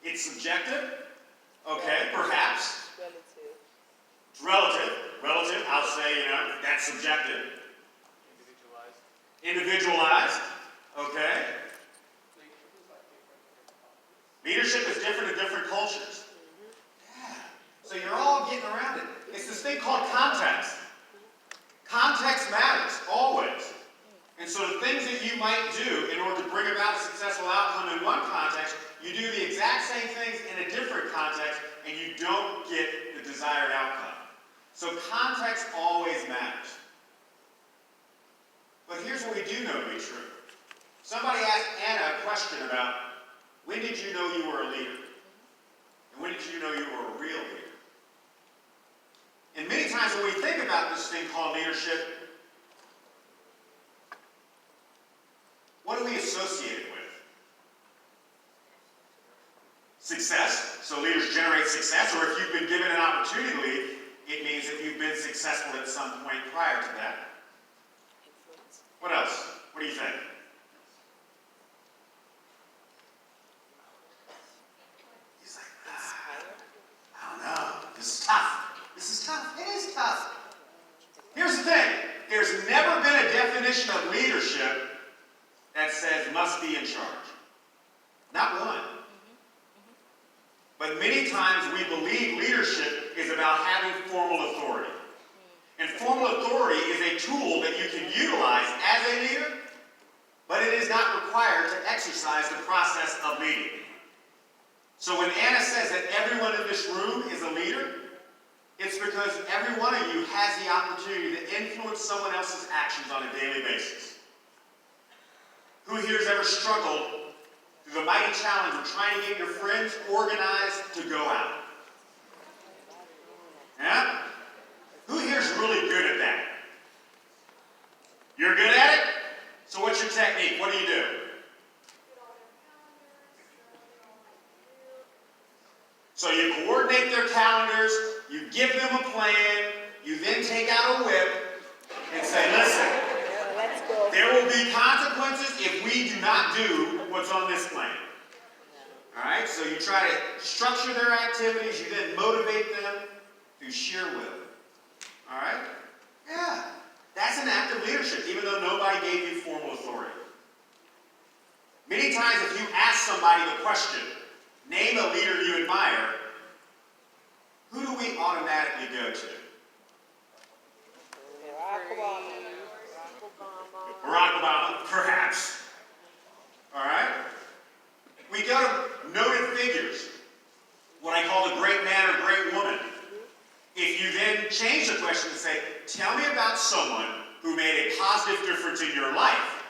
It's subjective. Okay, perhaps. Relative. It's relative. Relative, I'll say, that's subjective. Individualized. Okay. Leadership is different in different cultures. Yeah. So you're all getting around it. It's this thing called context. Context matters, always. And so the things that you might do in order to bring about a successful outcome in one context, you do the exact same things in a different context, and you don't get the desired outcome. So context always matters. But here's what we do know to be true. Somebody asked Anna a question about, when did you know you were a leader? And when did you know you were a real leader? And many times when we think about this thing called leadership, what do we associate it with? Success. So leaders generate success, or if you've been given an opportunity to lead, it means that you've been successful at some point prior to that. What else? What do you think? He's like, I don't know. This is tough. This is tough. It is tough. Here's the thing. There's never been a definition of leadership that says must be in charge. Not one. But many times we believe leadership is about having formal authority. And formal authority is a tool that you can utilize as a leader, but it is not required to exercise the process of leading. So when Anna says that everyone in this room is a leader, it's because every one of you has the opportunity to influence someone else's actions on a daily basis. Who here has ever struggled through the mighty challenge of trying to get your friends organized to go out? Yeah? Who here is really good at that? You're good at it? So what's your technique? What do you do? So you coordinate their calendars, you give them a plan, you then take out a whip and say, listen, there will be consequences if we do not do what's on this plan. All right? So you try to structure their activities, you then motivate them through sheer will. All right? Yeah. That's an act of leadership, even though nobody gave you formal authority. Many times if you ask somebody the question, name a leader you admire, who do we automatically go to? Barack Obama, perhaps. All right? We go to noted figures, what I call the great man or great woman. If you then change the question and say, tell me about someone who made a positive difference in your life,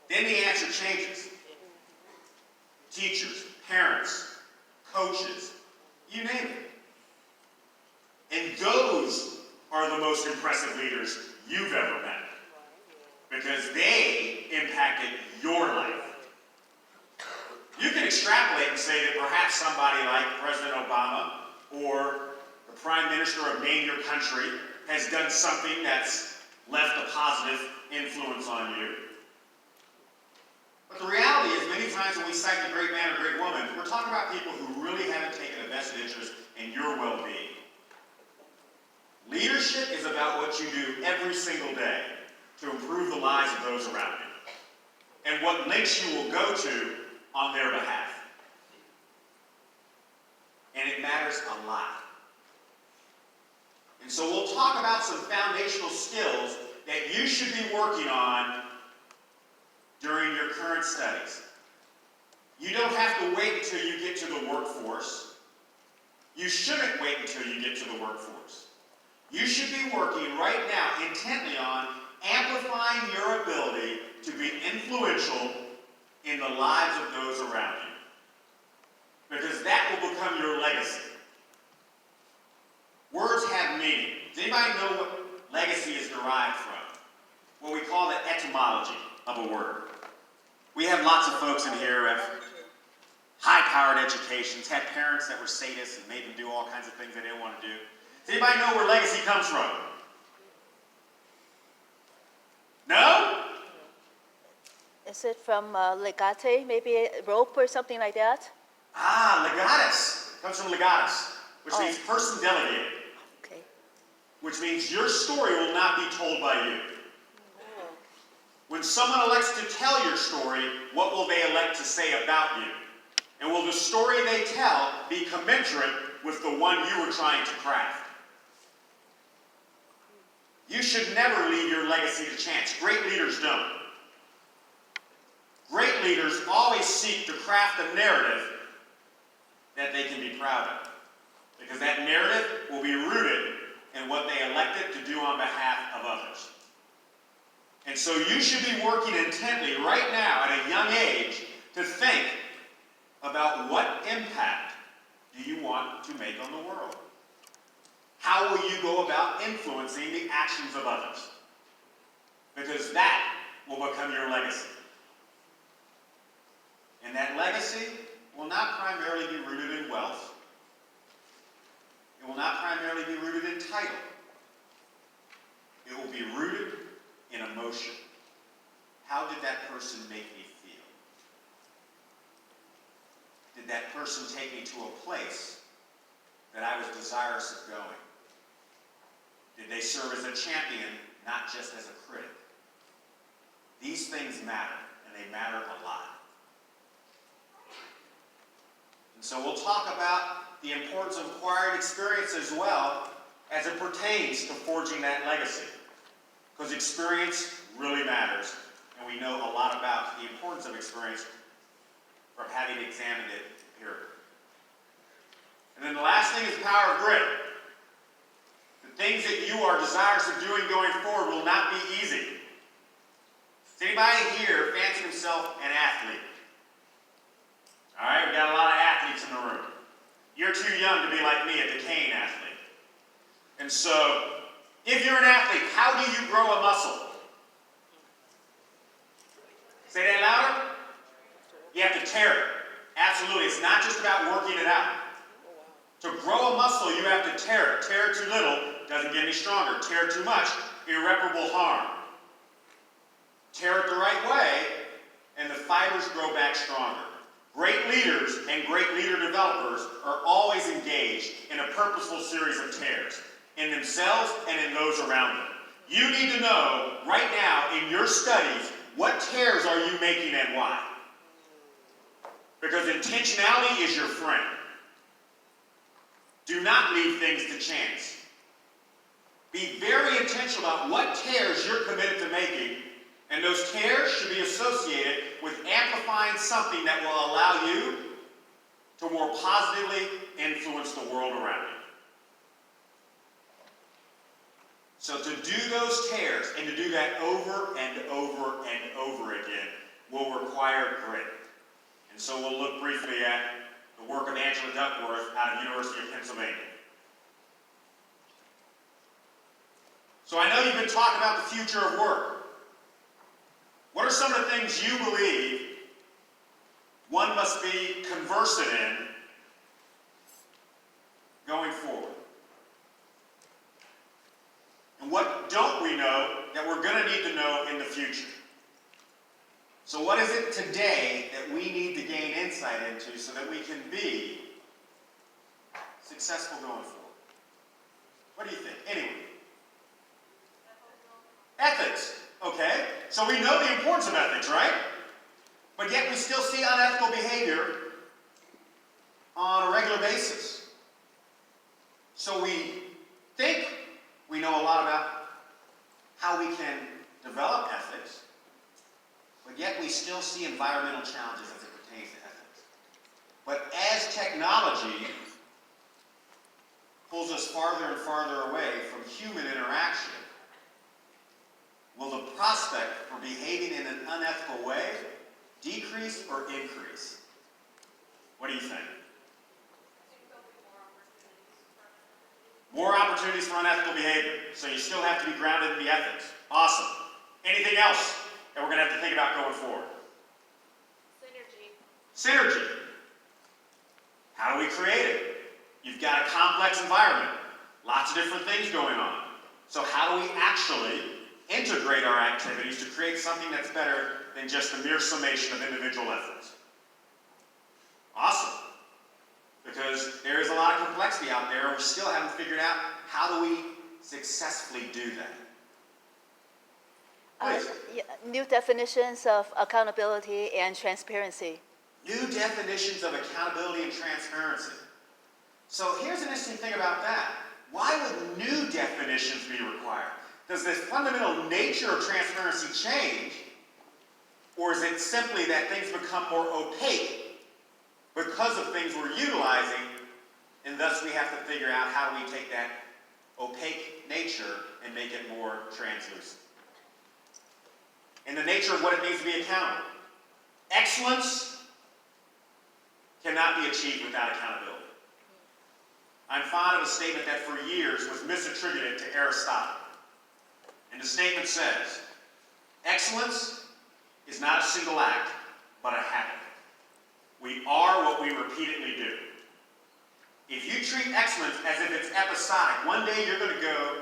then the answer changes. Teachers, parents, coaches, you name it. And those are the most impressive leaders you've ever met, because they impacted your life. You can extrapolate and say that perhaps somebody like President Obama or the Prime Minister of name your country has done something that's left a positive influence on you. But the reality is, many times when we cite the great man or great woman, we're talking about people who really haven't taken a vested interest in your well-being. Leadership is about what you do every single day to improve the lives of those around you, and what links you will go to on their behalf. And it matters a lot. And so we'll talk about some foundational skills that you should be working on during your current studies. You don't have to wait until you get to the workforce. You shouldn't wait until you get to the workforce. You should be working right now intently on amplifying your ability to be influential in the lives of those around you. Because that will become your legacy. Words have meaning. Does anybody know what legacy is derived from? What we call the etymology of a word. We have lots of folks in here who have high-powered educations, had parents that were sadists and made them do all kinds of things they didn't want to do. Does anybody know where legacy comes from? No? Is it from legate, maybe a rope or something like that? Legatus. Comes from legatus, which means person delegated. Okay. Which means your story will not be told by you. When someone elects to tell your story, what will they elect to say about you? And will the story they tell be commensurate with the one you were trying to craft? You should never leave your legacy to chance. Great leaders don't. Great leaders always seek to craft a narrative that they can be proud of. Because that narrative will be rooted in what they elected to do on behalf of others. And so you should be working intently right now at a young age to think about what impact do you want to make on the world? How will you go about influencing the actions of others? Because that will become your legacy. And that legacy will not primarily be rooted in wealth. It will not primarily be rooted in title. It will be rooted in emotion. How did that person make me feel? Did that person take me to a place that I was desirous of going? Did they serve as a champion, not just as a critic? These things matter, and they matter a lot. And so we'll talk about the importance of acquired experience as well as it pertains to forging that legacy. Because experience really matters, and we know a lot about the importance of experience from having examined it here. And then the last thing is the power of grit. The things that you are desirous of doing going forward will not be easy. Does anybody here fancy himself an athlete? All right, we've got a lot of athletes in the room. You're too young to be like me, a decaying athlete. And so, if you're an athlete, how do you grow a muscle? Say that louder. You have to tear it. Absolutely. It's not just about working it out. To grow a muscle, you have to tear it. Tear it too little, doesn't get any stronger. Tear it too much, irreparable harm. Tear it the right way, and the fibers grow back stronger. Great leaders and great leader developers are always engaged in a purposeful series of tears, in themselves and in those around them. You need to know right now in your studies, what tears are you making and why? Because intentionality is your friend. Do not leave things to chance. Be very intentional about what tears you're committed to making, and those tears should be associated with amplifying something that will allow you to more positively influence the world around you. So to do those tears, and to do that over and over and over again, will require grit. And so we'll look briefly at the work of Angela Duckworth out of the University of Pennsylvania. So I know you've been talking about the future of work. What are some of the things you believe one must be conversant in going forward? And what don't we know that we're going to need to know in the future? So what is it today that we need to gain insight into so that we can be successful going forward? What do you think? Anyone? Ethics. Okay. So we know the importance of ethics, right? But yet we still see unethical behavior on a regular basis. So we think we know a lot about how we can develop ethics, but yet we still see environmental challenges as it pertains to ethics. But as technology pulls us farther and farther away from human interaction, will the prospect for behaving in an unethical way decrease or increase? What do you think? More opportunities for unethical behavior. So you still have to be grounded in the ethics. Awesome. Anything else that we're going to have to think about going forward? Synergy. Synergy. How do we create it? You've got a complex environment. Lots of different things going on. So how do we actually integrate our activities to create something that's better than just the mere summation of individual efforts? Awesome. because there is a lot of complexity out there, and we still haven't figured out how do we successfully do that. Please. New definitions of accountability and transparency. New definitions of accountability and transparency. So here's an interesting thing about that. Why would new definitions be required? Does the fundamental nature of transparency change, or is it simply that things become more opaque because of things we're utilizing, and thus we have to figure out how do we take that opaque nature and make it more translucent? In the nature of what it means to be accountable. Excellence cannot be achieved without accountability. I'm fond of a statement that for years was misattributed to Aristotle. And the statement says, excellence is not a single act, but a habit. We are what we repeatedly do. If you treat excellence as if it's episodic, one day you're going to go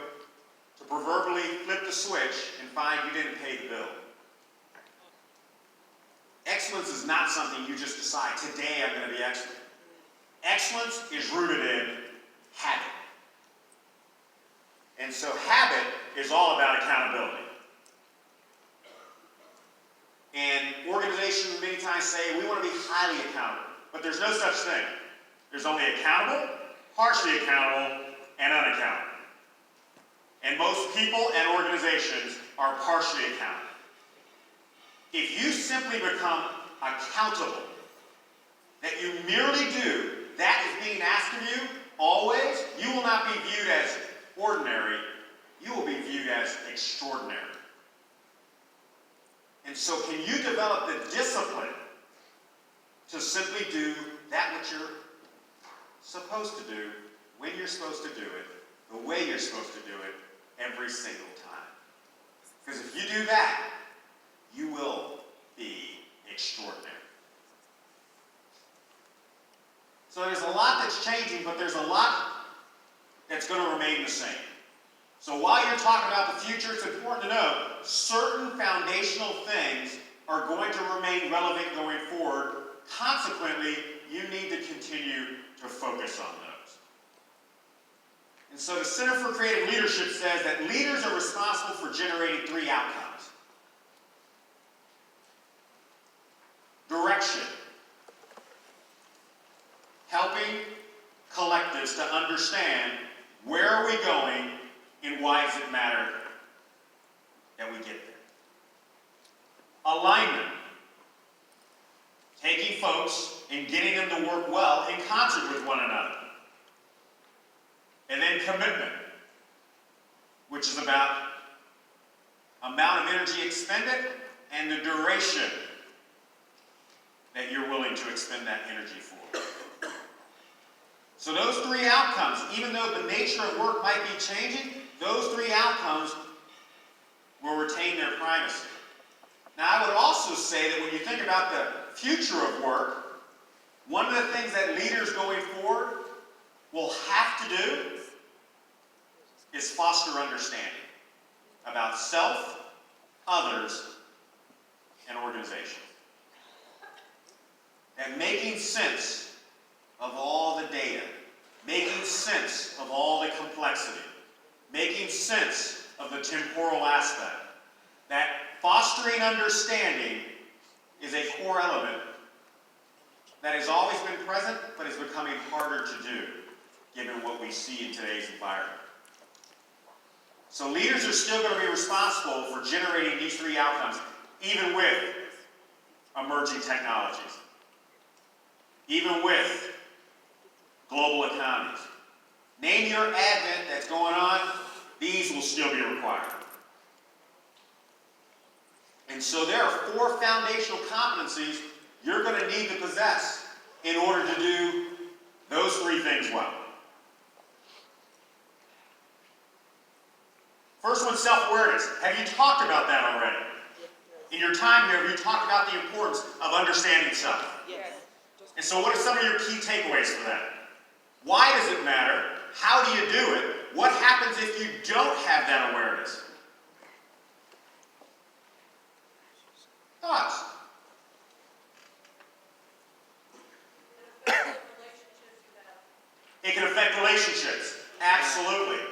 to proverbially flip the switch and find you didn't pay the bill. Excellence is not something you just decide, today I'm going to be excellent. Excellence is rooted in habit. And so habit is all about accountability. And organizations many times say we want to be highly accountable, but there's no such thing. There's only accountable, partially accountable, and unaccountable. And most people and organizations are partially accountable. If you simply become accountable, that you merely do that is being asked of you, always, you will not be viewed as ordinary, you will be viewed as extraordinary. And so can you develop the discipline to simply do that which you're supposed to do, when you're supposed to do it, the way you're supposed to do it, every single time? Because if you do that, you will be extraordinary. So there's a lot that's changing, but there's a lot that's going to remain the same. So while you're talking about the future, it's important to know certain foundational things are going to remain relevant going forward. Consequently, you need to continue to focus on those. And so the Center for Creative Leadership says that leaders are responsible for generating 3 outcomes. Direction. Helping collectives to understand where are we going and why does it matter that we get there. Alignment. Taking folks and getting them to work well in concert with one another. And then commitment, which is about amount of energy expended and the duration that you're willing to expend that energy for. So those 3 outcomes, even though the nature of work might be changing, those 3 outcomes will retain their primacy. Now, I would also say that when you think about the future of work, one of the things that leaders going forward will have to do is foster understanding about self, others, and organization. And making sense of all the data, making sense of all the complexity, making sense of the temporal aspect. That fostering understanding is a core element that has always been present, but is becoming harder to do, given what we see in today's environment. So leaders are still going to be responsible for generating these 3 outcomes, even with emerging technologies, even with global economies. Name your advent that's going on, these will still be required. And so there are 4 foundational competencies you're going to need to possess in order to do those 3 things well. First one, self-awareness. Have you talked about that already? In your time here, have you talked about the importance of understanding self? Yes. And so what are some of your key takeaways for that? Why does it matter? How do you do it? What happens if you don't have that awareness? Thoughts? Relationships you Absolutely.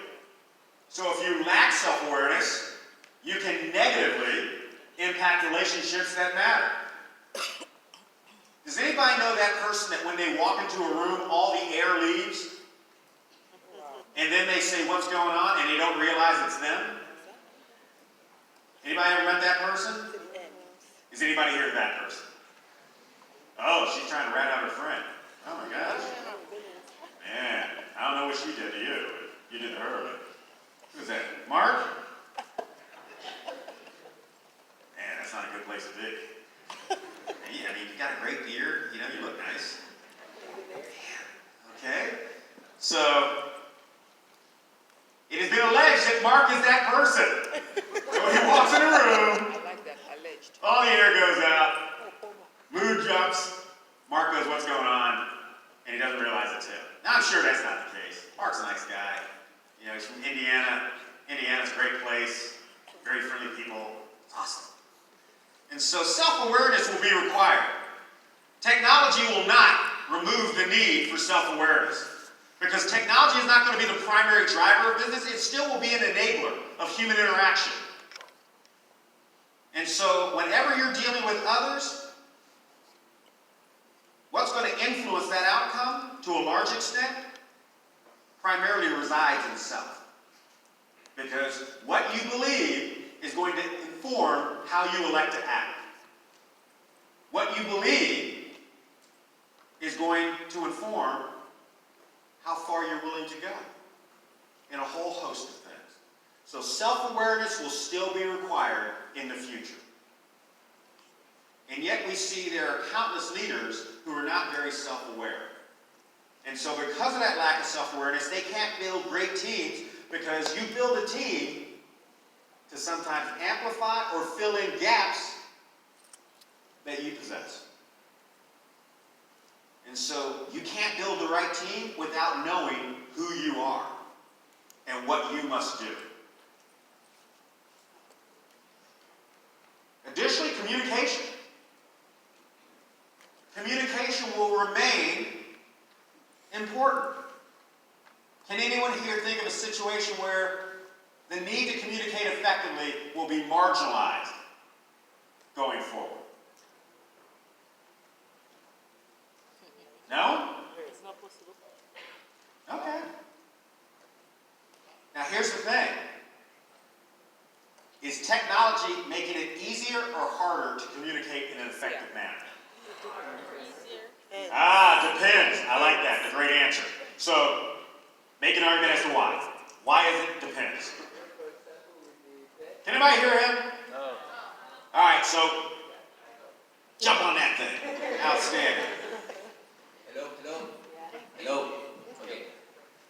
So if you lack self-awareness, you can negatively impact relationships that matter. Does anybody know that person that when they walk into a room, all the air leaves? And then they say, what's going on? And they don't realize it's them? Anybody ever met that person? Is anybody here that person? Oh, she's trying to rat out her friend. Oh my gosh. Man, I don't know what she did to you. You did to her. Who's that? Mark? Man, that's not a good place to be. Yeah, I mean, you got a great beard. You know, you look nice. Okay? So, it has been alleged that Mark is that person. So when he walks in a room, I like that, alleged. all the air goes out, mood jumps, Mark goes, what's going on? And he doesn't realize it's him. Now, I'm sure that's not the case. Mark's a nice guy. You know, he's from Indiana. Indiana's a great place. Very friendly people. It's awesome. And so self-awareness will be required. Technology will not remove the need for self-awareness. Because technology is not going to be the primary driver of business. It still will be an enabler of human interaction. And so whenever you're dealing with others, what's going to influence that outcome to a large extent primarily resides in self. Because what you believe is going to inform how you elect to act. What you believe is going to inform how far you're willing to go in a whole host of things. So self-awareness will still be required in the future. And yet we see there are countless leaders who are not very self-aware. And so because of that lack of self-awareness, they can't build great teams, because you build a team to sometimes amplify or fill in gaps that you possess. And so you can't build the right team without knowing who you are and what you must do. Additionally, communication. Communication will remain important. Can anyone here think of a situation where the need to communicate effectively will be marginalized going forward? No? It's not possible. Okay. Now here's the thing. Is technology making it easier or harder to communicate in an effective manner? Easier. Depends. I like that. The great answer. So, make an argument as to why. Why is it depends? Can anybody hear him? No. All right, so jump on that thing. Outstanding. Hello. Okay.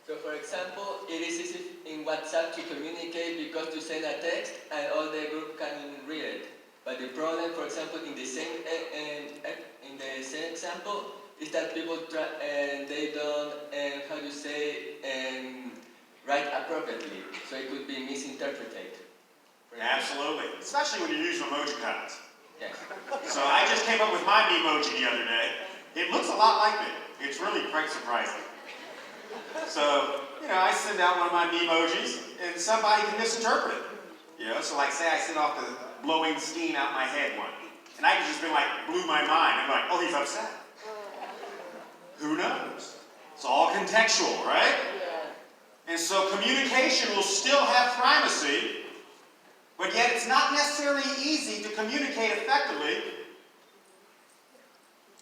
So for example, it is easy in WhatsApp to communicate because you send a text and all the group can read it. But the problem, for example, in the same example, is that people try and they don't write appropriately, so it could be misinterpreted. Absolutely. Especially when you use emojicons. Yes. So I just came up with my emoji the other day. It looks a lot like me. It's really quite surprising. So, I send out one of my emojis, and somebody can misinterpret it. So like say I send off the blowing steam out my head one. And I just been like, blew my mind. I'm like, oh, he's upset. Who knows? It's all contextual, right? And so communication will still have primacy, but yet it's not necessarily easy to communicate effectively,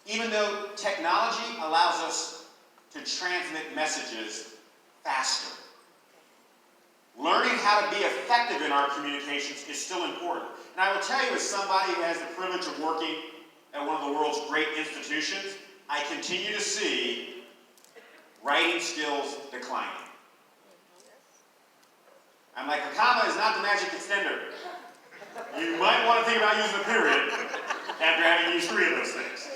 even though technology allows us to transmit messages faster. Learning how to be effective in our communications is still important. And I will tell you, as somebody who has the privilege of working at one of the world's great institutions, I continue to see writing skills declining. I'm like, a comma is not the magic extender. You might want to think about using a period after having used 3 of those things.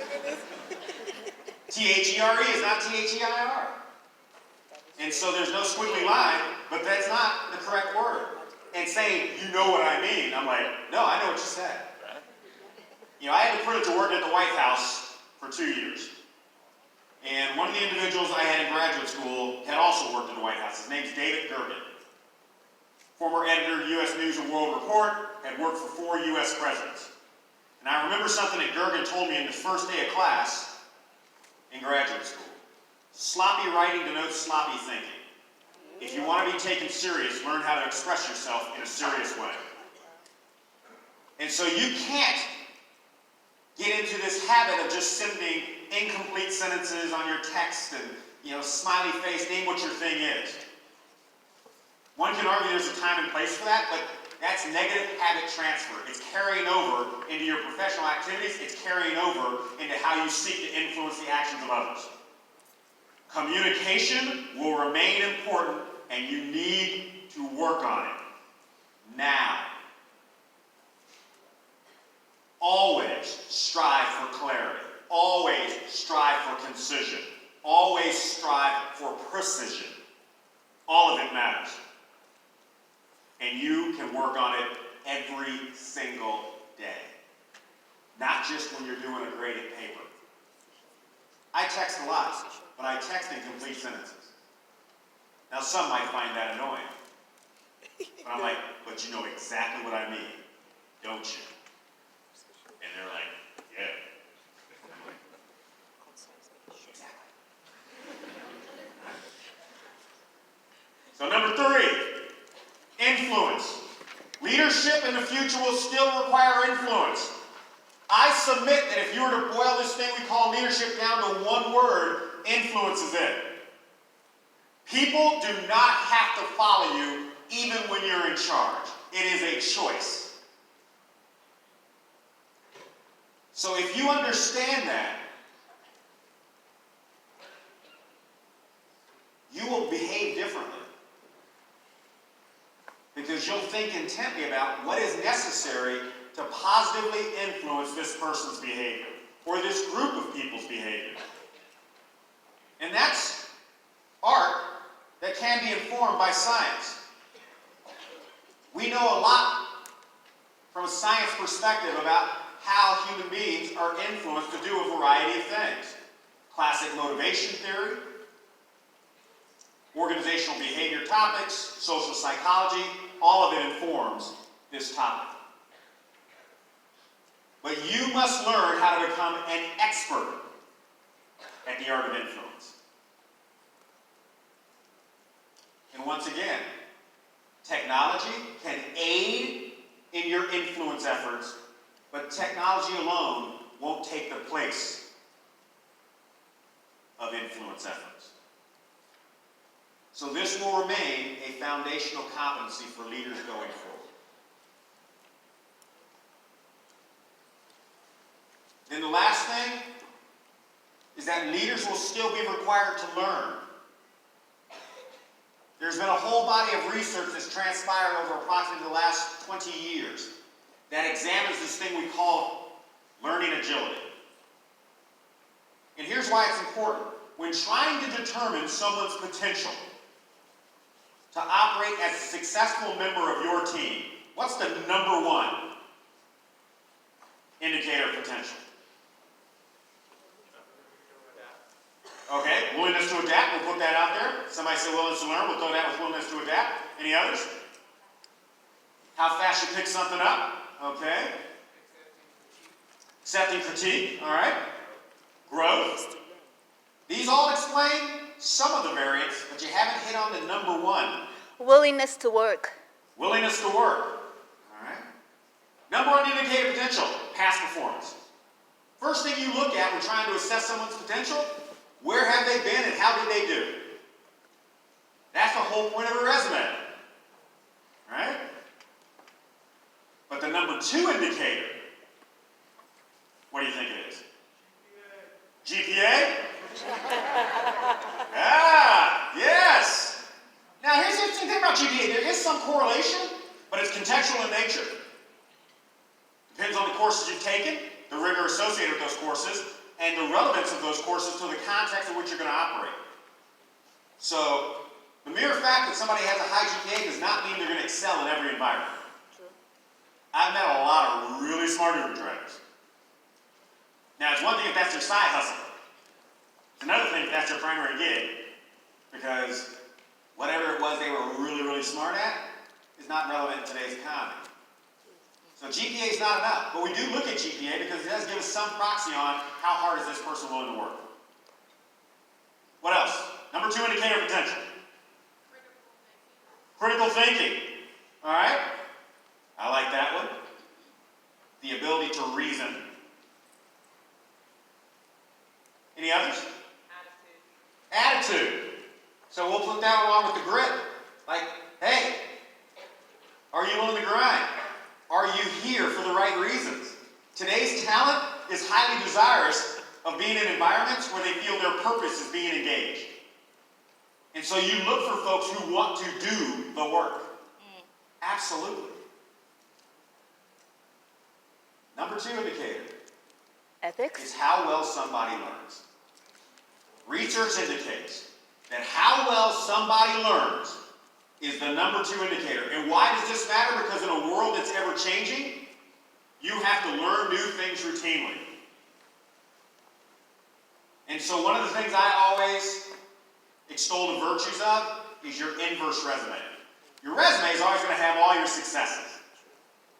T-H-E-R-E is not T-H-E-I-R. And so there's no squiggly line, but that's not the correct word. And saying, you know what I mean, I'm like, no, I know what you said. I had the privilege of working at the White House for 2 years. And one of the individuals I had in graduate school had also worked in the White House. His name's David Gergen. Former editor of U.S. News and World Report, had worked for 4 U.S. presidents. And I remember something that Gergen told me in his first day of class in graduate school. Sloppy writing denotes sloppy thinking. If you want to be taken serious, learn how to express yourself in a serious way. And so you can't get into this habit of just sending incomplete sentences on your text and, smiley face, name what your thing is. One can argue there's a time and place for that, but that's negative habit transfer. It's carrying over into your professional activities. It's carrying over into how you seek to influence the actions of others. Communication will remain important, and you need to work on it now. Always strive for clarity. Always strive for concision. Always strive for precision. All of it matters. And you can work on it every single day. Not just when you're doing a graded paper. I text a lot, but I text in complete sentences. Now some might find that annoying. But I'm like, but you know exactly what I mean, don't you? And they're like, yeah. I'm like, exactly. So number 3, influence. Leadership in the future will still require influence. I submit that if you were to boil this thing we call leadership down to one word, influence is it. People do not have to follow you even when you're in charge. It is a choice. So if you understand that, you will behave differently. Because you'll think intently about what is necessary to positively influence this person's behavior, or this group of people's behavior. And that's art that can be informed by science. We know a lot from a science perspective about how human beings are influenced to do a variety of things. Classic motivation theory, organizational behavior topics, social psychology, all of it informs this topic. But you must learn how to become an expert at the art of influence. And once again, technology can aid in your influence efforts, but technology alone won't take the place of influence efforts. So this will remain a foundational competency for leaders going forward. Then the last thing is that leaders will still be required to learn. There's been a whole body of research that's transpired over approximately the last 20 years that examines this thing we call learning agility. And here's why it's important. When trying to determine someone's potential to operate as a successful member of your team, what's the number 1 indicator of potential? Okay, willingness to adapt, we'll put that out there. Somebody said willingness to learn, we'll throw that with willingness to adapt. Any others? How fast you pick something up, okay. Accepting critique, all right. Growth. These all explain some of the variants, but you haven't hit on the number 1. Willingness to work. Willingness to work, all right. Number 1 indicator of potential, past performance. First thing you look at when trying to assess someone's potential, where have they been and how did they do? That's the whole point of a resume, right? But the number 2 indicator, what do you think it is? GPA? Yes! Now here's the interesting thing about GPA. There is some correlation, but it's contextual in nature. Depends on the courses you've taken, the rigor associated with those courses, and the relevance of those courses to the context in which you're going to operate. So, the mere fact that somebody has a high GPA does not mean they're going to excel in every environment. True. I've met a lot of really smart Uber drivers. Now, it's one thing if that's their side hustle. It's another thing if that's their primary gig, because whatever it was they were really, really smart at is not relevant in today's economy. So GPA is not enough, but we do look at GPA because it does give us some proxy on how hard is this person willing to work. What else? Number 2 indicator of potential. Critical thinking. All right? I like that one. The ability to reason. Any others? Attitude. So we'll put that along with the grit. Like, hey, are you willing to grind? Are you here for the right reasons? Today's talent is highly desirous of being in environments where they feel their purpose is being engaged. And so you look for folks who want to do the work. Absolutely. Number 2 indicator Ethics. is how well somebody learns. Research indicates that how well somebody learns is the number 2 indicator. And why does this matter? Because in a world that's ever changing, you have to learn new things routinely. And so one of the things I always extol the virtues of is your inverse resume. Your resume is always going to have all your successes.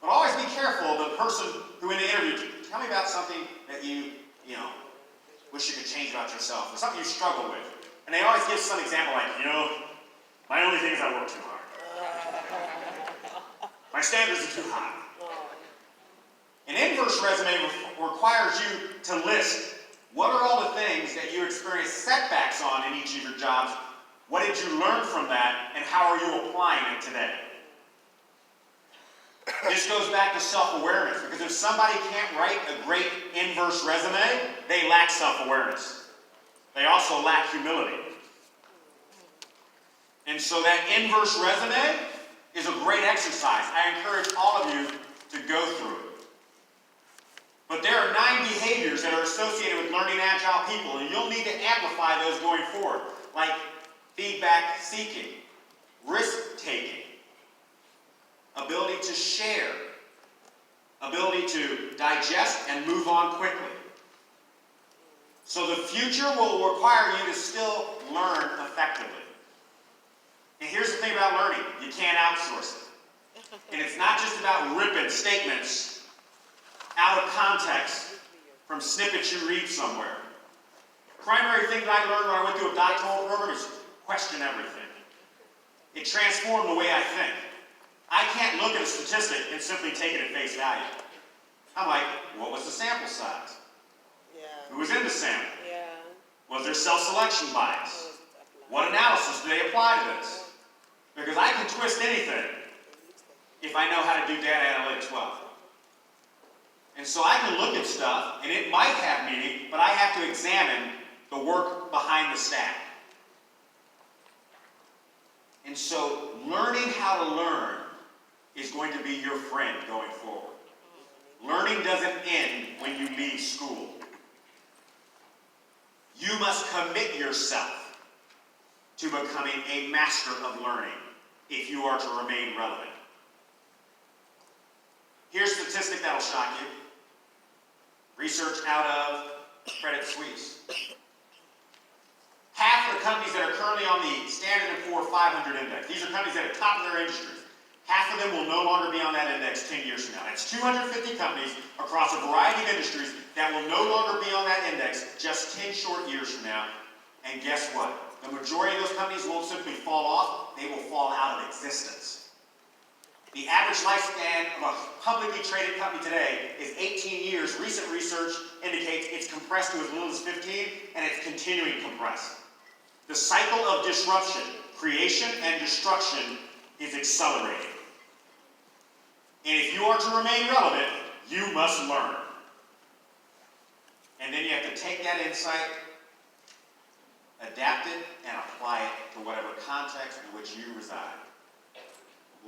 But always be careful of the person who in the interview, tell me about something that you wish you could change about yourself, or something you struggle with. And they always give some example like, my only thing is I work too hard. My standards are too high. An inverse resume requires you to list what are all the things that you experienced setbacks on in each of your jobs, what did you learn from that, and how are you applying it today? This goes back to self-awareness, because if somebody can't write a great inverse resume, they lack self-awareness. They also lack humility. And so that inverse resume is a great exercise. I encourage all of you to go through it. But there are 9 behaviors that are associated with learning agile people, and you'll need to amplify those going forward, like feedback seeking, risk taking, ability to share, ability to digest and move on quickly. So the future will require you to still learn effectively. And here's the thing about learning, you can't outsource it. And it's not just about ripping statements out of context from snippets you read somewhere. Primary thing that I learned when I went through a doctoral program is question everything. It transformed the way I think. I can't look at a statistic and simply take it at face value. I'm like, what was the sample size? Who was in the sample? Was there self-selection bias? What analysis do they apply to this? Because I can twist anything if I know how to do data analytics well. And so I can look at stuff, and it might have meaning, but I have to examine the work behind the stack. And so learning how to learn is going to be your friend going forward. Learning doesn't end when you leave school. You must commit yourself to becoming a master of learning if you are to remain relevant. Here's a statistic that'll shock you. Research out of Credit Suisse. Half of the companies that are currently on the Standard & Poor's 500 index, these are companies that are top of their industries, half of them will no longer be on that index 10 years from now. That's 250 companies across a variety of industries that will no longer be on that index just 10 short years from now. And guess what? The majority of those companies won't simply fall off, they will fall out of existence. The average lifespan of a publicly traded company today is 18 years. Recent research indicates it's compressed to as little as 15, and it's continuing to compress. The cycle of disruption, creation, and destruction is accelerating. And if you are to remain relevant, you must learn. And then you have to take that insight, adapt it, and apply it to whatever context in which you reside.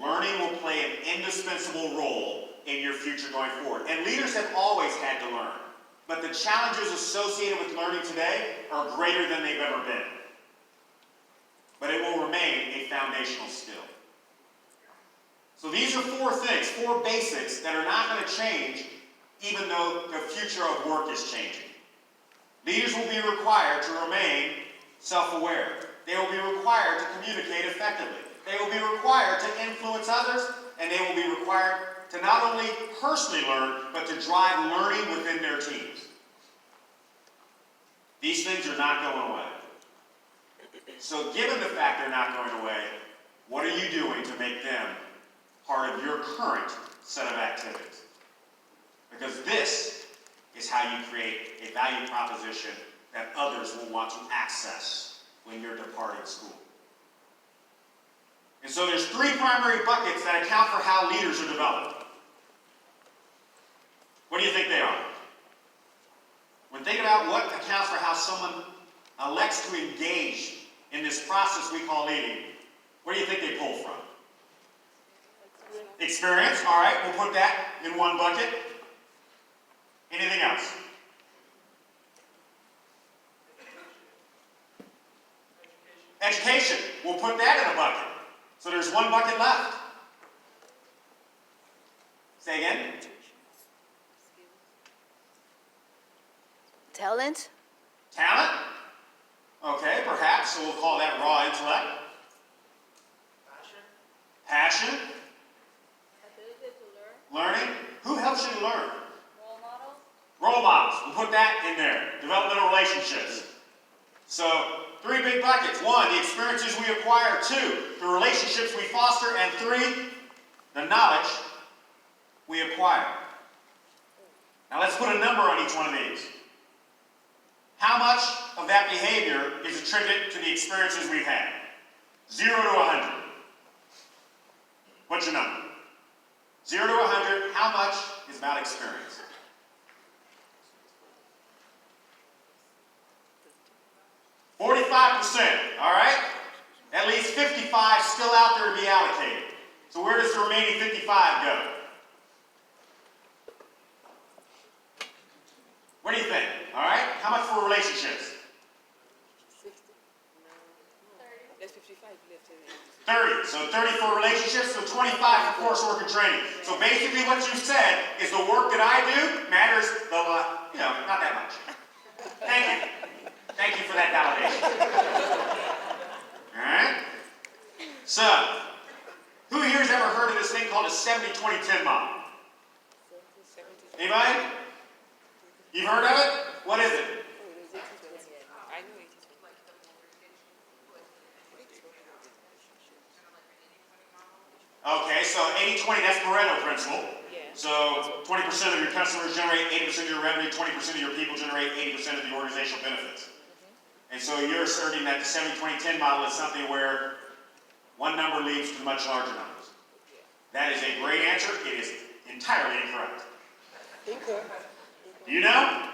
Learning will play an indispensable role in your future going forward. And leaders have always had to learn. But the challenges associated with learning today are greater than they've ever been. But it will remain a foundational skill. So these are 4 things, 4 basics that are not going to change even though the future of work is changing. Leaders will be required to remain self-aware. They will be required to communicate effectively. They will be required to influence others, and they will be required to not only personally learn, but to drive learning within their teams. These things are not going away. So given the fact they're not going away, what are you doing to make them part of your current set of activities? Because this is how you create a value proposition that others will want to access when you're departing school. And so there's three primary buckets that account for how leaders are developed. What do you think they are? When thinking about what accounts for how someone elects to engage in this process we call leading, what do you think they pull from? Experience, all right, we'll put that in one bucket. Anything else? Education, we'll put that in a bucket. So there's one bucket left. Say again? Talent? Talent? Okay, perhaps, so we'll call that raw intellect. Passion? Ability to learn. Learning? Who helps you to learn? Role models. Role models, we'll put that in there. Developmental relationships. So, three big buckets. One, the experiences we acquire. Two, the relationships we foster. And three, the knowledge we acquire. Now let's put a number on each one of these. How much of that behavior is attributed to the experiences we've had? 0 to 100. What's your number? 0 to 100, how much is about experience? %, all right? At least 55 still out there to be allocated. So where does the remaining 55 go? What do you think? All right? How much for relationships? 60. 30. There's 55 left in it. 30. So 30 for relationships, so 25 for coursework and training. So basically what you said is the work that I do matters not that much. Thank you. Thank you for that validation. All right? So, who here has ever heard of this thing called a 70-20-10 model? Anybody? You've heard of it? What is it? I know it. Okay, so 80-20, that's Pareto principle. Yeah. So 20% of your customers generate 80% of your revenue, 20% of your people generate 80% of the organizational benefits. And so you're asserting that the 70-20-10 model is something where one number leads to much larger numbers. That is a great answer. It is entirely incorrect. You know?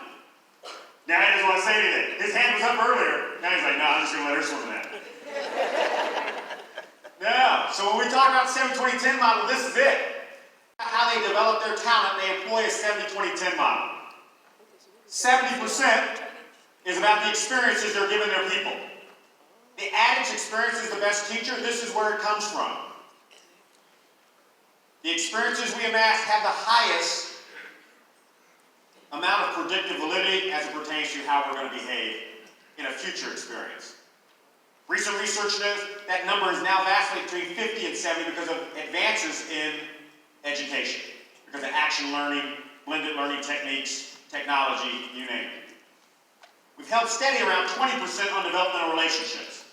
Now he doesn't want to say anything. His hand was up earlier. Now he's like, no, I'm just going to let her swim in that. No. So when we talk about the 70-20-10 model, this is it. How they develop their talent, they employ a 70-20-10 model. 70% is about the experiences they're giving their people. The adage, experience is the best teacher, this is where it comes from. The experiences we amass have the highest amount of predictive validity as it pertains to how we're going to behave in a future experience. Recent research shows that number is now vastly between 50 and 70 because of advances in education, because of action learning, blended learning techniques, technology, you name it. We've held steady around 20% on developmental relationships.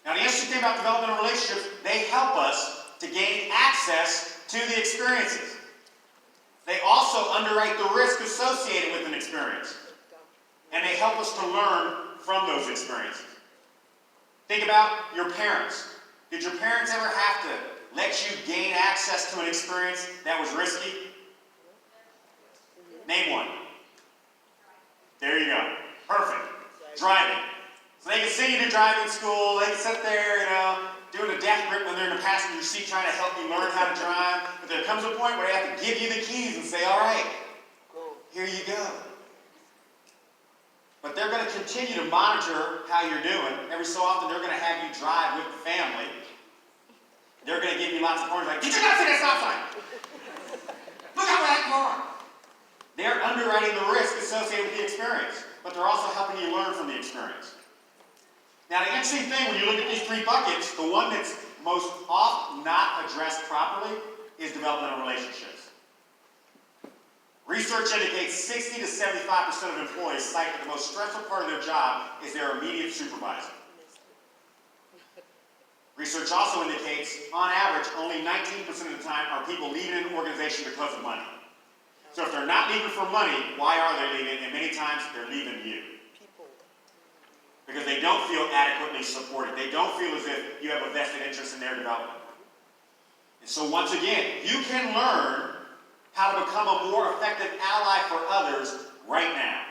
Now the interesting thing about developmental relationships, they help us to gain access to the experiences. They also underwrite the risk associated with an experience. And they help us to learn from those experiences. Think about your parents. Did your parents ever have to let you gain access to an experience that was risky? Name one. There you go. Perfect. Driving. So they can send you to driving school, they can sit there, doing a death grip when they're in the passenger seat trying to help you learn how to drive. But there comes a point where they have to give you the keys and say, all right, here you go. But they're going to continue to monitor how you're doing. Every so often they're going to have you drive with the family. They're going to give you lots of pointers like, did you not see that stop sign? Look out for that car. They're underwriting the risk associated with the experience. But they're also helping you learn from the experience. Now, the interesting thing when you look at these three buckets, the one that's most often not addressed properly is developmental relationships. Research indicates 60 to 75% of employees cite that the most stressful part of their job is their immediate supervisor. Research also indicates, on average, only 19% of the time are people leaving an organization because of money. So if they're not leaving for money, why are they leaving? And many times they're leaving you. Because they don't feel adequately supported. They don't feel as if you have a vested interest in their development. And so once again, you can learn how to become a more effective ally for others right now.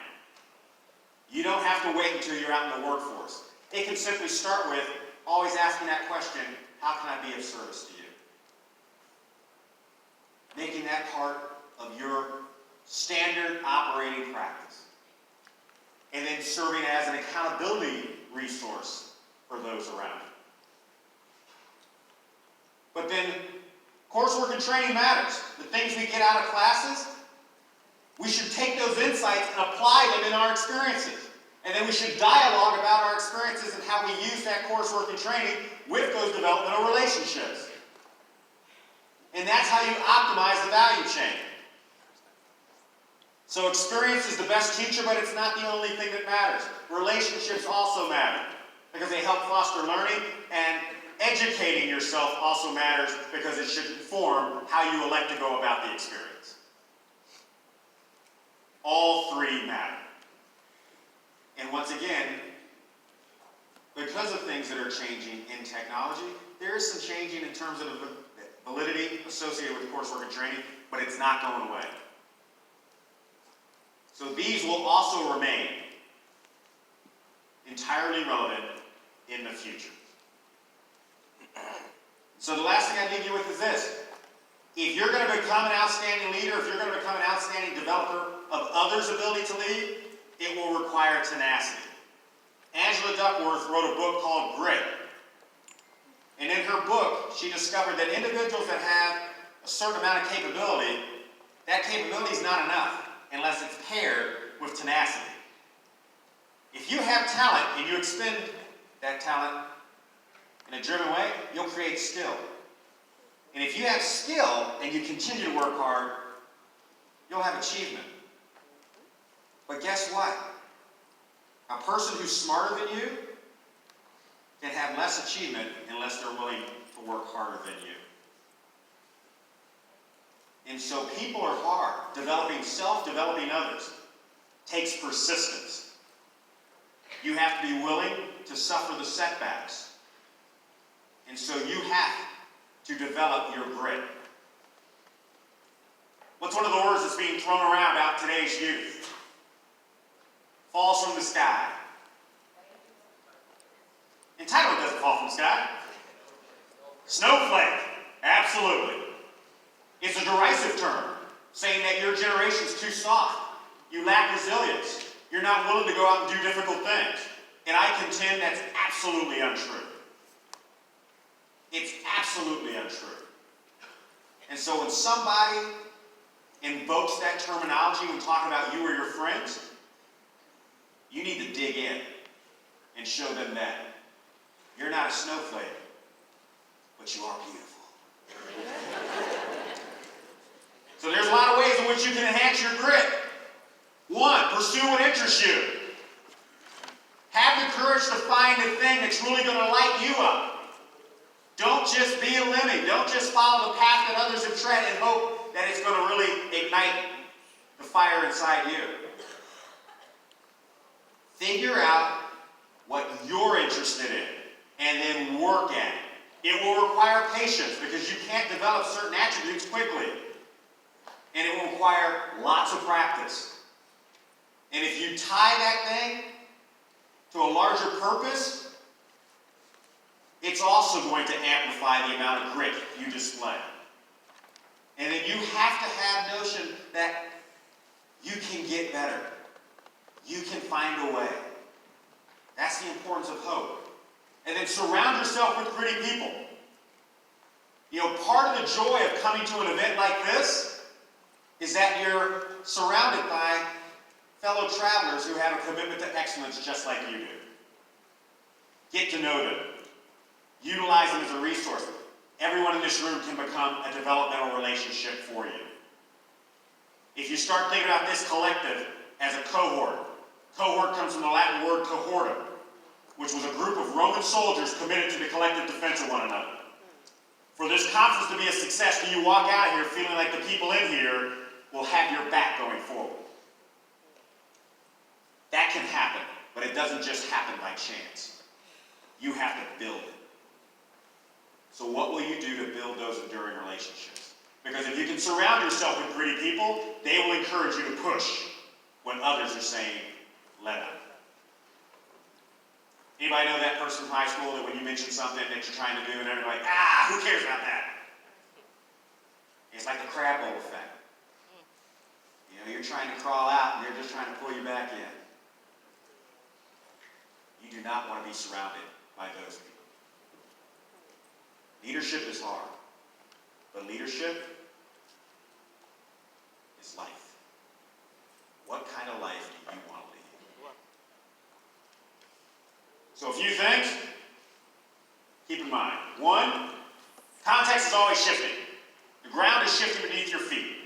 You don't have to wait until you're out in the workforce. It can simply start with always asking that question, how can I be of service to you? Making that part of your standard operating practice. And then serving as an accountability resource for those around you. But then, coursework and training matters. The things we get out of classes, we should take those insights and apply them in our experiences. And then we should dialogue about our experiences and how we use that coursework and training with those developmental relationships. And that's how you optimize the value chain. So experience is the best teacher, but it's not the only thing that matters. Relationships also matter because they help foster learning, and educating yourself also matters because it should inform how you elect to go about the experience. All three matter. And once again, because of things that are changing in technology, there is some changing in terms of the validity associated with coursework and training, but it's not going away. So these will also remain entirely relevant in the future. So the last thing I leave you with is this. If you're going to become an outstanding leader, if you're going to become an outstanding developer of others' ability to lead, it will require tenacity. Angela Duckworth wrote a book called Grit. And in her book, she discovered that individuals that have a certain amount of capability, that capability is not enough unless it's paired with tenacity. If you have talent and you expend that talent in a driven way, you'll create skill. And if you have skill and you continue to work hard, you'll have achievement. But guess what? A person who's smarter than you can have less achievement unless they're willing to work harder than you. And so people are hard. Developing self, developing others takes persistence. You have to be willing to suffer the setbacks. And so you have to develop your grit. What's one of the words that's being thrown around about today's youth? Falls from the sky. Entitlement doesn't fall from the sky. Snowflake. Absolutely. It's a derisive term, saying that your generation's too soft. You lack resilience. You're not willing to go out and do difficult things. And I contend that's absolutely untrue. It's absolutely untrue. And so when somebody invokes that terminology when talking about you or your friends, you need to dig in and show them that you're not a snowflake, but you are beautiful. So there's a lot of ways in which you can enhance your grit. One, pursue what interests you. Have the courage to find the thing that's really going to light you up. Don't just be a lemming. Don't just follow the path that others have tread and hope that it's going to really ignite the fire inside you. Figure out what you're interested in and then work at it. It will require patience because you can't develop certain attributes quickly. And it will require lots of practice. And if you tie that thing to a larger purpose, it's also going to amplify the amount of grit you display. And then you have to have notion that you can get better. You can find a way. That's the importance of hope. And then surround yourself with gritty people. You know, part of the joy of coming to an event like this is that you're surrounded by fellow travelers who have a commitment to excellence just like you do. Get to know them. Utilize them as a resource. Everyone in this room can become a developmental relationship for you. If you start thinking about this collective as a cohort, cohort comes from the Latin word cohortum, which was a group of Roman soldiers committed to the collective defense of one another. For this conference to be a success, do you walk out of here feeling like the people in here will have your back going forward? That can happen, but it doesn't just happen by chance. You have to build it. So what will you do to build those enduring relationships? Because if you can surround yourself with gritty people, they will encourage you to push when others are saying, let up. Anybody know that person from high school that when you mention something that you're trying to do and everybody's like, who cares about that? It's like the crab bowl effect. You know, you're trying to crawl out and they're just trying to pull you back in. You do not want to be surrounded by those people. Leadership is hard, but leadership is life. What kind of life do you want to lead? So a few things, keep in mind. One, context is always shifting. The ground is shifting beneath your feet.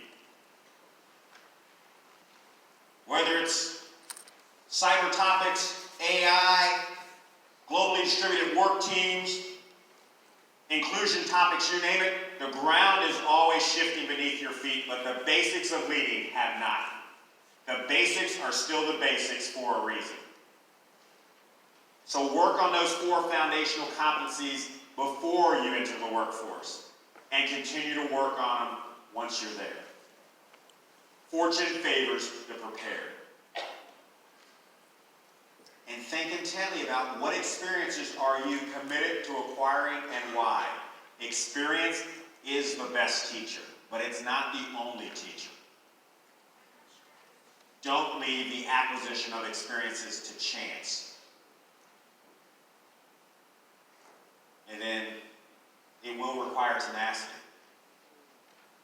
Whether it's cyber topics, AI, globally distributed work teams, inclusion topics, you name it, the ground is always shifting beneath your feet, but the basics of leading have not. The basics are still the basics for a reason. So work on those 4 foundational competencies before you enter the workforce, and continue to work on them once you're there. Fortune favors the prepared. And think intently about what experiences are you committed to acquiring and why. Experience is the best teacher, but it's not the only teacher. Don't leave the acquisition of experiences to chance. And then it will require tenacity.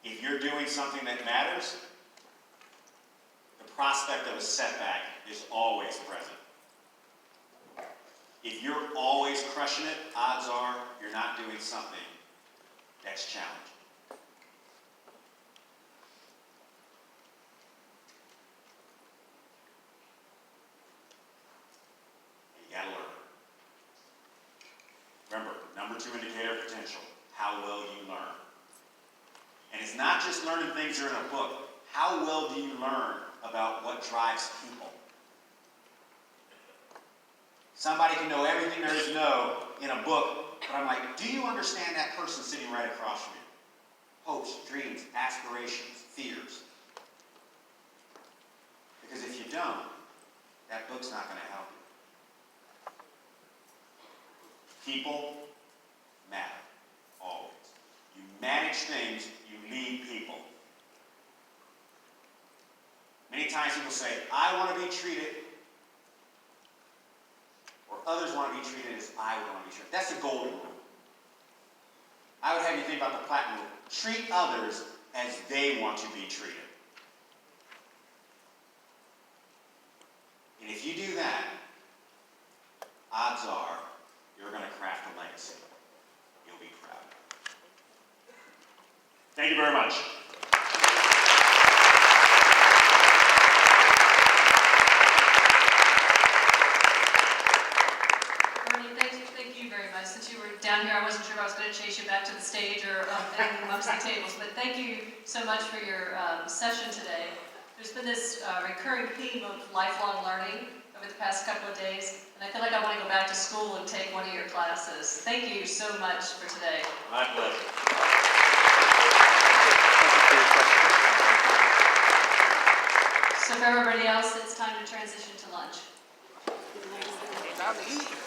If you're doing something that matters, the prospect of a setback is always present. If you're always crushing it, odds are you're not doing something that's challenging. You gotta learn. Remember, number 2 indicator of potential, how well you learn. And it's not just learning things that are in a book. How well do you learn about what drives people? Somebody can know everything there is to know in a book, but I'm like, do you understand that person sitting right across from you? Hopes, dreams, aspirations, fears. Because if you don't, that book's not going to help you. People matter, always. You manage things, you lead people. Many times people say, I want to be treated, or others want to be treated as I would want to be treated. That's the golden rule. I would have you think about the platinum rule. Treat others as they want to be treated. And if you do that, odds are you're going to craft a legacy. You'll be proud. Thank you very much. Thank you very much. Since you were down here, I wasn't sure if I was going to chase you back to the stage or amongst the tables, but thank you so much for your session today. There's been this recurring theme of lifelong learning over the past couple of days, and I feel like I want to go back to school and take one of your classes. Thank you so much for today. My pleasure. So for everybody else, it's time to transition to lunch. Time to eat.